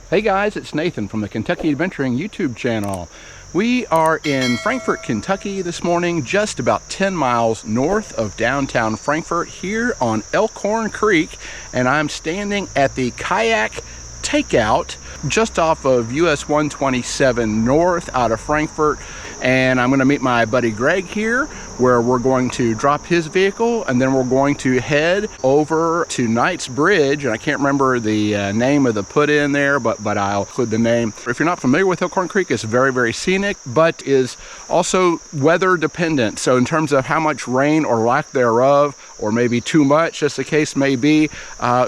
Hey guys, it's Nathan from the Kentucky Adventuring YouTube channel. We are in Frankfort, Kentucky this morning, just about 10 miles north of downtown Frankfort here on Elkhorn Creek, and I'm standing at the Kayak Takeout just off of US 127 north out of Frankfort, and I'm going to meet my buddy Greg here where we're going to drop his vehicle, and then we're going to head over to Knight's Bridge, and I can't remember the name of the put-in there, but I'll include the name. If you're not familiar with Elkhorn Creek, it's very, very scenic, but is also weather dependent. So in terms of how much rain or lack thereof, or maybe too much, as the case may be,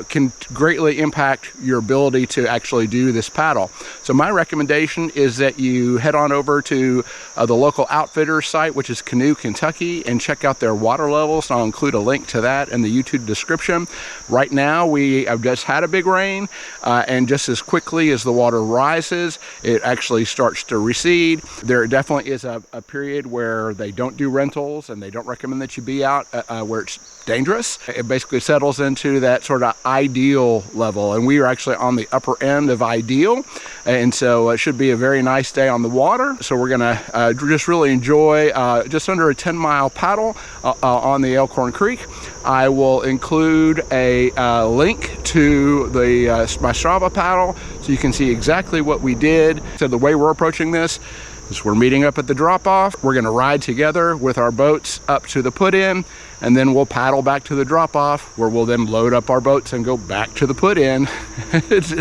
can greatly impact your ability to actually do this paddle. So my recommendation is that you head on over to the local outfitter site, which is Canoe Kentucky, and check out their water levels. I'll include a link to that in the YouTube description. Right now we have just had a big rain, and just as quickly as the water rises, it actually starts to recede. There definitely is a period where they don't do rentals, and they don't recommend that you be out where it's dangerous. It basically settles into that sort of ideal level, and we are actually on the upper end of ideal, and so it should be a very nice day on the water. So we're gonna just really enjoy just under a 10-mile paddle on the Elkhorn Creek. I will include a link to the my Strava paddle so you can see exactly what we did. So the way we're approaching this is we're meeting up at the drop-off. We're gonna ride together with our boats up to the put-in, and then we'll paddle back to the drop-off, where we'll then load up our boats and go back to the put-in.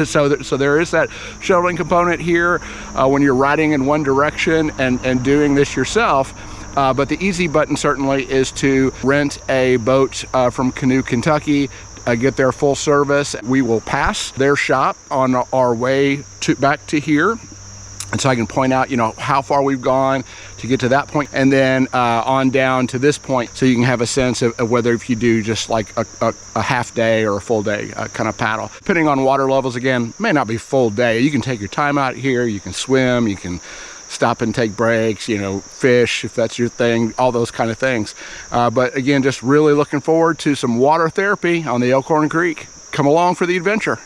so there is that shuttling component here when you're riding in one direction and doing this yourself. But the easy button certainly is to rent a boat from Canoe Kentucky, get their full service. We will pass their shop on our way back to here. And so I can point out, how far we've gone to get to that point, and then on down to this point, so you can have a sense of whether if you do just like a half day or a full day kind of paddle. Depending on water levels, again, may not be full day. You can take your time out here, you can swim, you can stop and take breaks, fish if that's your thing, all those kind of things. But again, just really looking forward to some water therapy on the Elkhorn Creek. Come along for the adventure.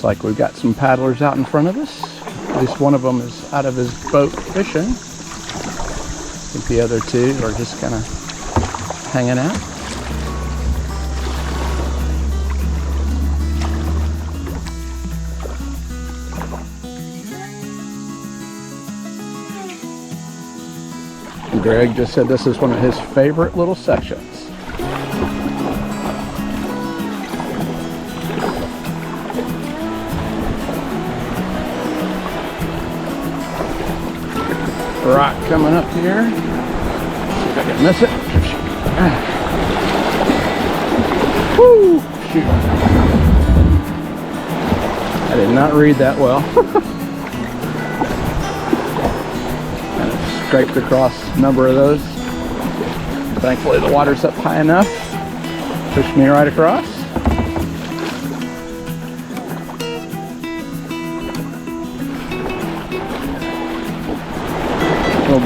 Like we've got some paddlers out in front of us. At least one of them is out of his boat fishing. I think the other two are just kind of hanging out. Greg just said this is one of his favorite little sections. Rock coming up here. See if I can miss it. Woo! Shoot. I did not read that well. Kind of scraped across a number of those. Thankfully the water's up high enough. Pushed me right across.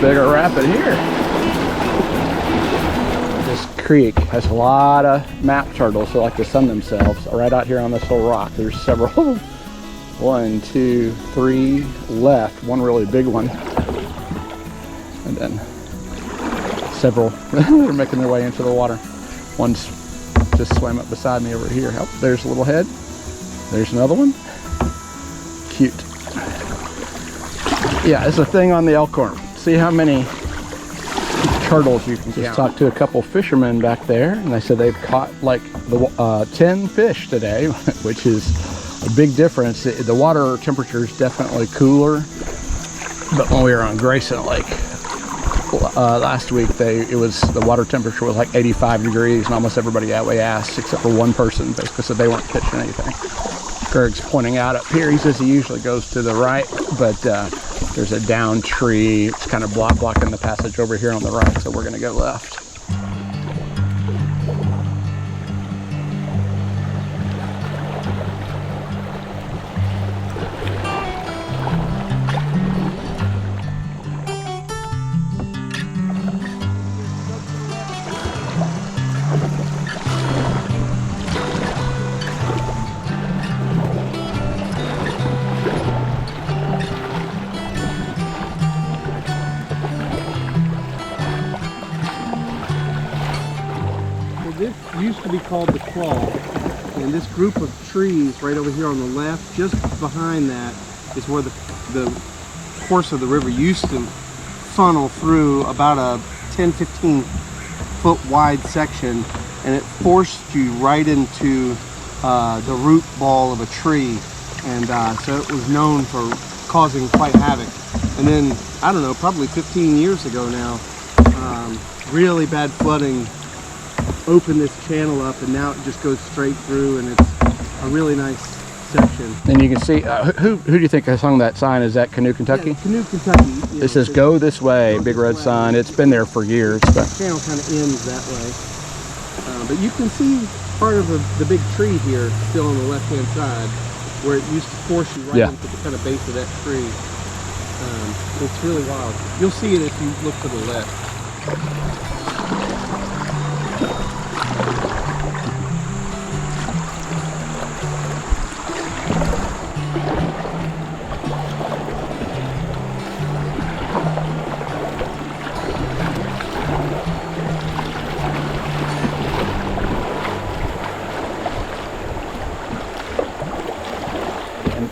Bigger rapid here. This creek has a lot of map turtles that like to sun themselves right out here on this little rock. There's several of them. 1, 2, 3 left. One really big one. And then several that are making their way into the water. One's just swam up beside me over here. Oh, there's a little head. There's another one. Cute. Yeah, it's a thing on the Elkhorn. See how many turtles you can count. Just talked to a couple fishermen back there, and they said they've caught like 10 fish today, which is a big difference. The water temperature is definitely cooler, but when we were on Grayson Lake last week, the water temperature was like 85 degrees, and almost everybody that way asked, except for one person, basically said they weren't catching anything. Greg's pointing out up here, he says he usually goes to the right, but There's a down tree. It's kind of blocking the passage over here on the right, so we're going to go left. This used to be called the Claw, and this group of trees right over here on the left, just behind that, is where the course of the river used to funnel through about a 10-15 foot wide section, and it forced you right into the root ball of a tree, and so it was known for causing quite havoc. And then, I don't know, probably 15 years ago now, really bad flooding opened this channel up, and now it just goes straight through, and it's a really nice section. And you can see, who do you think has hung that sign? Is that Canoe Kentucky? Yeah, Canoe Kentucky. It says "Go this way," big red sign. It's been there for years. But the channel kind of ends that way. But you can see part of the big tree here still on the left-hand side, where it used to force you right into the kind of base of that tree. It's really wild. You'll see it if you look to the left.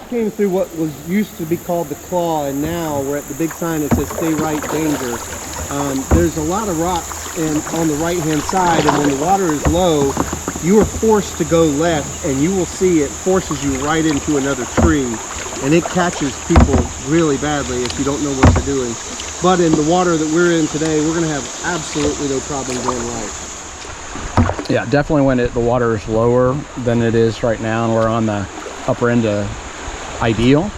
Came through what was used to be called the Claw, and now we're at the big sign that says "Stay Right, Danger." There's a lot of rocks on the right hand side, and when the water is low, you are forced to go left, and you will see it forces you right into another tree, and it catches people really badly if you don't know what you're doing. But in the water that we're in today, we're going to have absolutely no problem going right. yeah, definitely when the water is lower than it is right now, and we're on the upper end of ideal,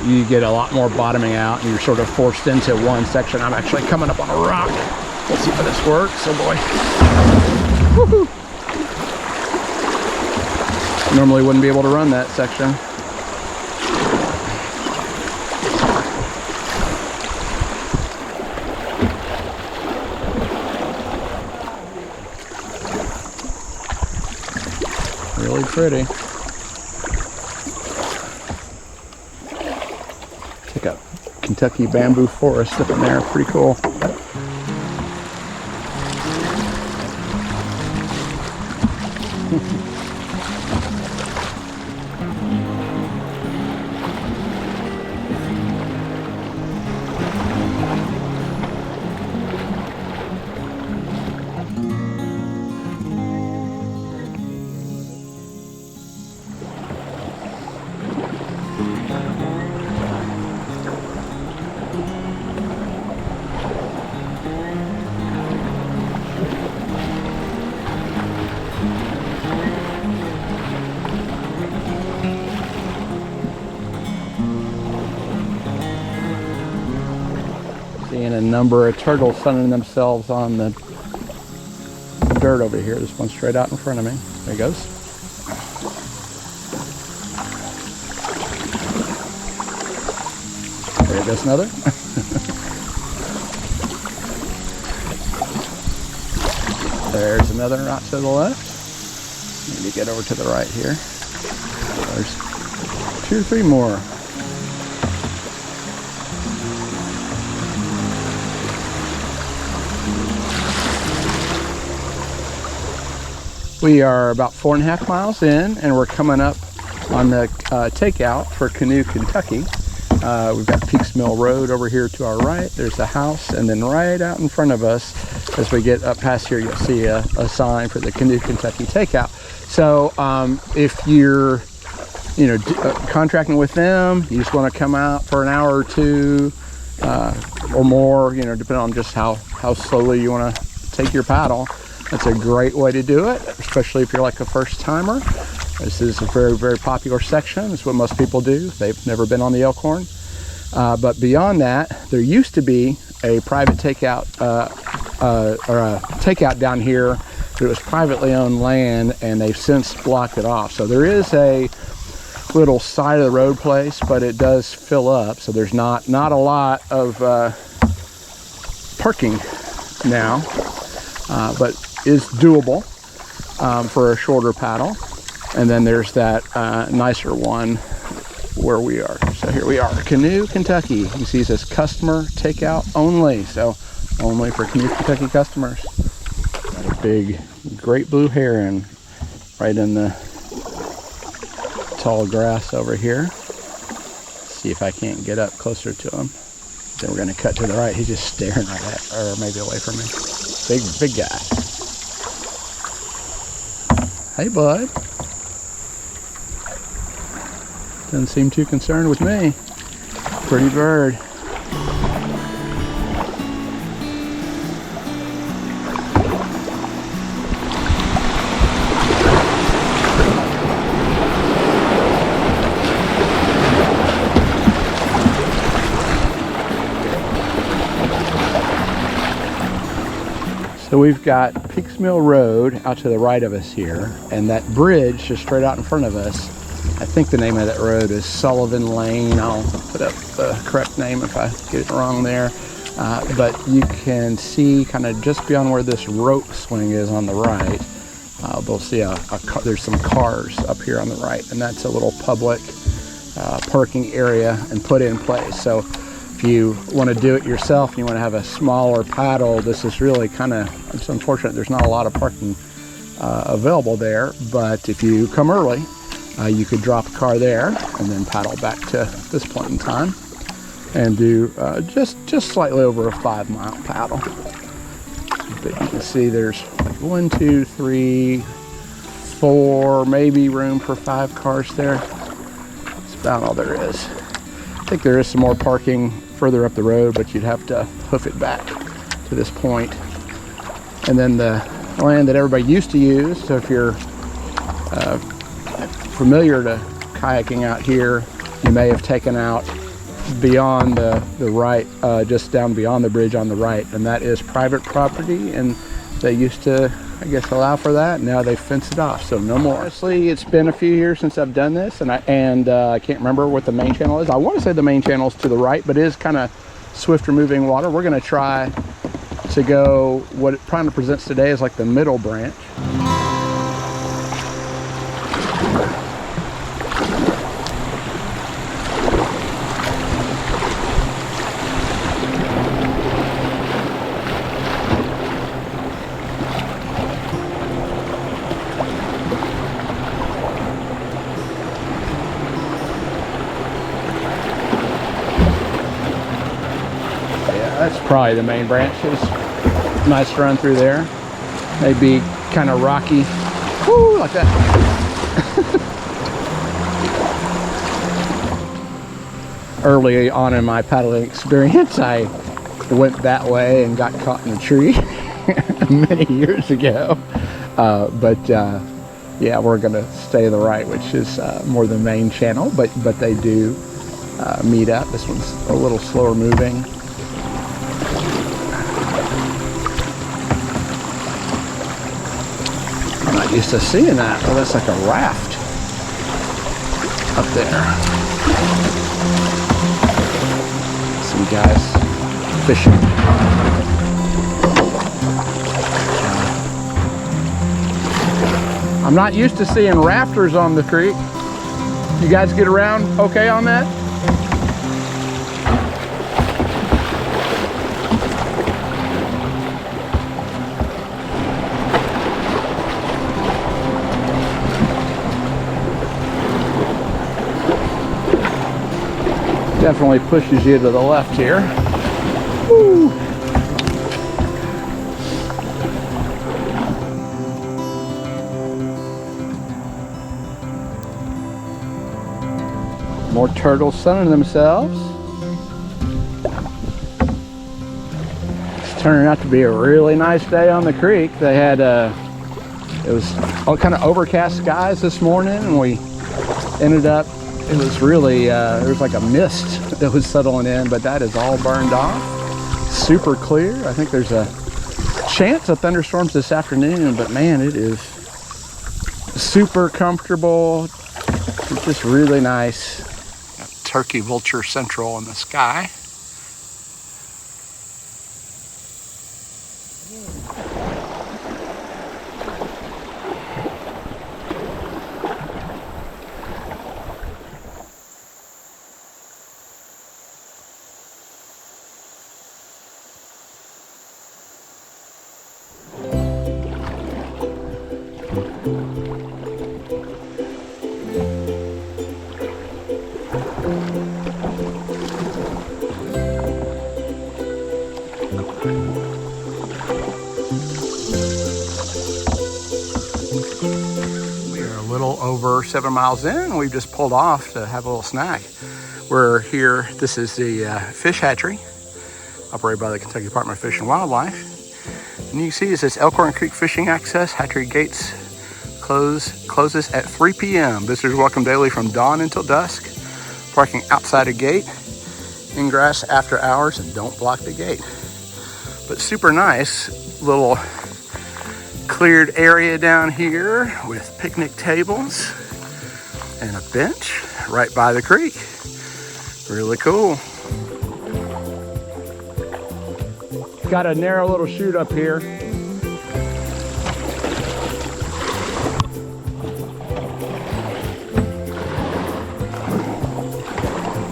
you get a lot more bottoming out, and you're sort of forced into one section. I'm actually coming up on a rock. Let's see if this works. Oh boy. Woohoo! Normally wouldn't be able to run that section. Really pretty. Check out Kentucky bamboo forest up in there, pretty cool. Seeing a number of turtles sunning themselves on the dirt over here. This one's straight out in front of me. There he goes. There goes another. There's another right to the left. Maybe get over to the right here. There's 2 or 3 more. We are about 4.5 miles in, and we're coming up on the takeout for Canoe Kentucky. We've got Peaks Mill Road over here to our right. There's a house, and then right out in front of us, as we get up past here, you'll see a sign for the Canoe Kentucky takeout. So if you're, contracting with them, you just want to come out for an hour or 2 or more, depending on just how slowly you want to take your paddle. That's a great way to do it, especially if you're like a first timer. This is a very, very popular section. It's what most people do. They've never been on the Elkhorn. But beyond that, there used to be a private takeout or a takeout down here. It was privately owned land, and they've since blocked it off. So there is a little side of the road place, but it does fill up. So there's not a lot of parking now, but is doable for a shorter paddle. And then there's that nicer one where we are. So here we are, Canoe Kentucky. You see it says customer takeout only. So only for Canoe Kentucky customers. Got a big great blue heron right in the tall grass over here. See if I can't get up closer to him. Then we're gonna cut to the right. He's just staring right at, or maybe away from me. Big guy. Hey, bud. Doesn't seem too concerned with me. Pretty bird. So we've got Peaks Mill Road out to the right of us here, and that bridge just straight out in front of us. I think the name of that road is Sullivan Lane. I'll put up the correct name if I get it wrong there. But you can see kind of just beyond where this rope swing is on the right, they'll see there's some cars up here on the right, and that's a little public parking area and put in place. So if you want to do it yourself and you want to have a smaller paddle, this is really kind of, it's unfortunate there's not a lot of parking available there, but if you come early, you could drop a car there and then paddle back to this point in time and do just slightly over a 5-mile paddle. But you can see there's like 1, 2, 3, 4, maybe room for 5 cars there. That's about all there is. I think there is some more parking further up the road, but you'd have to hoof it back to this point. And then the land that everybody used to use, so if you're familiar to kayaking out here, you may have taken out beyond the right, just down beyond the bridge on the right, and that is private property, and they used to, I guess, allow for that. Now they've fenced it off, so no more. Honestly, it's been a few years since I've done this, and I can't remember what the main channel is. I want to say the main channel is to the right, but it is kind of swifter moving water. We're going to try to go, what it kind of presents today is like the middle branch. That's probably the main branch. It's nice to run through there. Maybe kind of rocky. Woo, like that. Early on in my paddling experience, I went that way and got caught in a tree many years ago. Yeah, we're gonna stay to the right, which is more the main channel, but they do meet up. This one's a little slower moving. I'm not used to seeing that. Oh, that's like a raft up there. Some guys fishing. I'm not used to seeing rafters on the creek. You guys get around okay on that? Definitely pushes you to the left here. Woo. More turtles sunning themselves. It's turning out to be a really nice day on the creek. They had it was all kind of overcast skies this morning, and we ended up It was really, there was like a mist that was settling in, but that is all burned off. Super clear. I think there's a chance of thunderstorms this afternoon, but man, it is super comfortable. It's just really nice. Got Turkey Vulture Central in the sky. Over 7 miles in, we've just pulled off to have a little snack. We're here, this is the fish hatchery operated by the Kentucky Department of Fish and Wildlife. And you can see it says Elkhorn Creek Fishing Access. Hatchery gates closes at 3 p.m. Visitors welcome daily from dawn until dusk. Parking outside a gate, ingress after hours, and don't block the gate. But super nice little cleared area down here with picnic tables and a bench right by the creek. Really cool. Got a narrow little chute up here.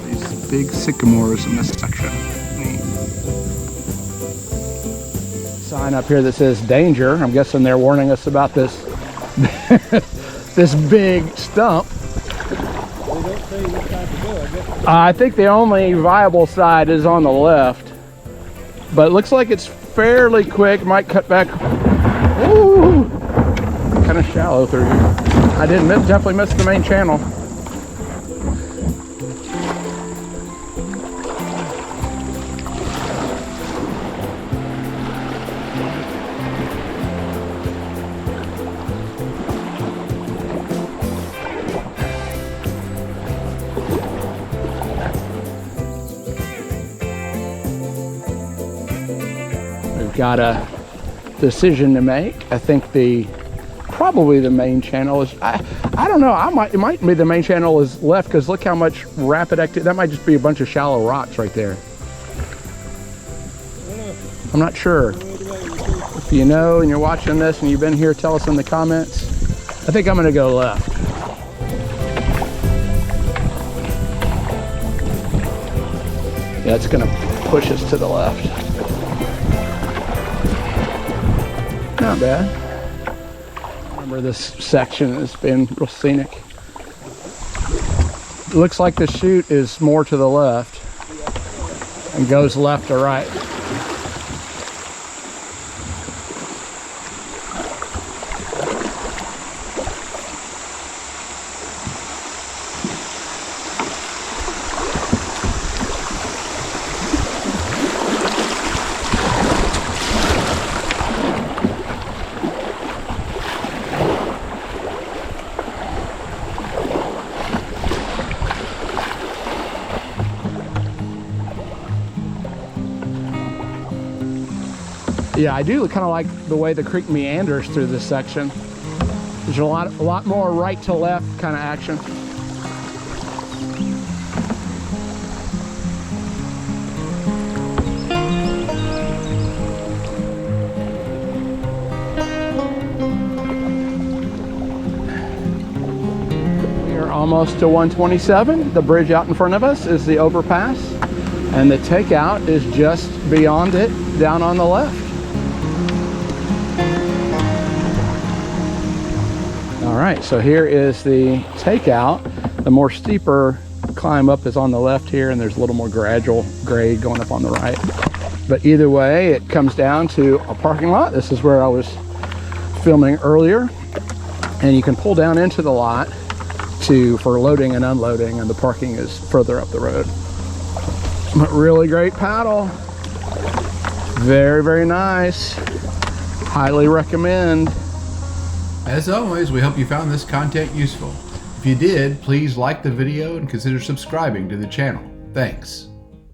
These big sycamores in this section. Sign up here that says danger. I'm guessing they're warning us about this this big stump. They don't say which side to go, I guess. I think the only viable side is on the left, but it looks like it's fairly quick. Might cut back. Ooh, kind of shallow through here. I didn't miss, definitely missed the main channel. Got a decision to make. I think probably the main channel is, I don't know, it might be the main channel is left, because look how much rapid activity. That might just be a bunch of shallow rocks right there. I'm not sure. If you know and you're watching this and you've been here, tell us in the comments. I think I'm gonna go left. Yeah, it's gonna push us to the left. Not bad. Remember, this section has been real scenic. It looks like the chute is more to the left and goes left or right. Yeah, I do kind of like the way the creek meanders through this section. There's a lot more right to left kind of action. We are almost to 127. The bridge out in front of us is the overpass, and the takeout is just beyond it, down on the left. All right, so here is the takeout. The more steeper climb up is on the left here, and there's a little more gradual grade going up on the right. But either way, it comes down to a parking lot. This is where I was filming earlier, and you can pull down into the lot for loading and unloading, and the parking is further up the road. But really great paddle. Very, very nice. Highly recommend. As always, we hope you found this content useful. If you did, please like the video and consider subscribing to the channel. Thanks.